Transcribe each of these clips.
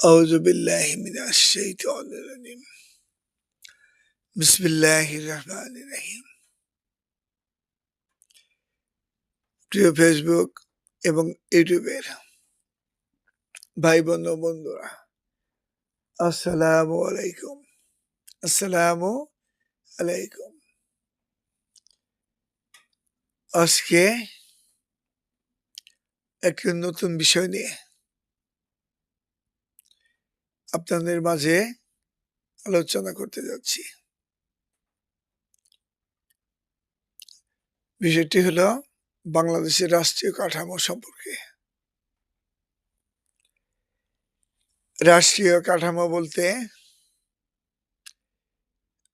أعوذ بالله من الشيطان الرجيم بسم الله الرحمن الرحيم। প্রিয় ফেসবুক এবং ইউটিউবের ভাই বোন ও বন্ধুরা, আসসালামু আলাইকুম। আসসালামু আলাইকুম। আজকে একটি নতুন বিষয় নিয়ে আপনাদের মাঝে আলোচনা করতে যাচ্ছি। বিষয়টি হলো বাংলাদেশের রাষ্ট্রীয় কাঠামো সম্পর্কে। রাষ্ট্রীয় কাঠামো বলতে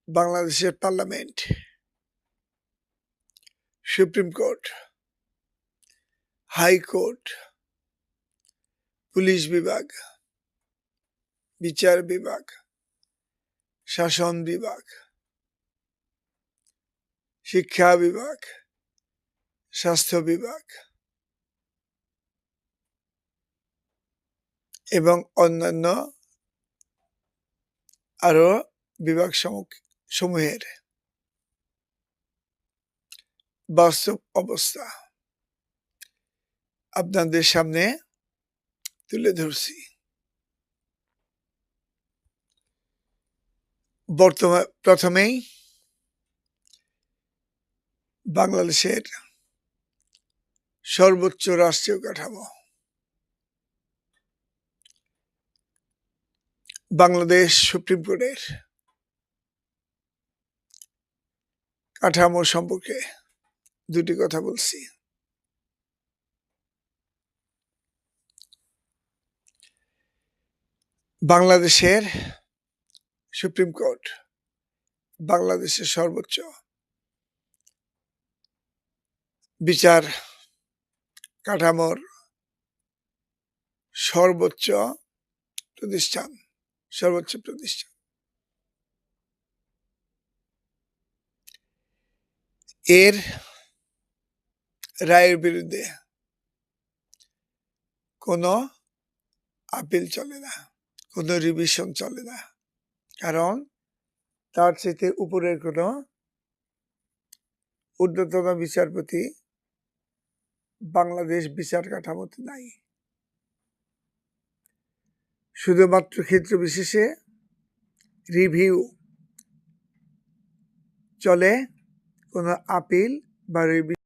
বাংলাদেশের parliament, supreme court, high court, police বিভাগ, বিচার বিভাগ, শাসন বিভাগ, শিক্ষা বিভাগ, স্বাস্থ্য বিভাগ এবং অন্যান্য আরো বিভাগ সমূহের বাস্তব অবস্থা আপনাদের সামনে তুলে ধরছি। প্রথমেই বাংলাদেশের সর্বোচ্চ রাষ্ট্রীয় কাঠামো, বাংলাদেশ সুপ্রিম কোর্টের কাঠামো সম্পর্কে দুটি কথা বলছি। বাংলাদেশের সুপ্রিম কোর্ট বাংলাদেশের সর্বোচ্চ বিচার কাঠামোর সর্বোচ্চ প্রতিষ্ঠান। এর রায়ের বিরুদ্ধে কোনো আপিল চলে না, কোনো রিভিশন চলে না, কারণ তার চেয়ে উপরের কোনো ঊর্ধ্বতন বিচারপতি বাংলাদেশ বিচার কাঠামোতে নাই। শুধুমাত্র ক্ষেত্র বিশেষে রিভিউ চলে, কোনো আপিল বা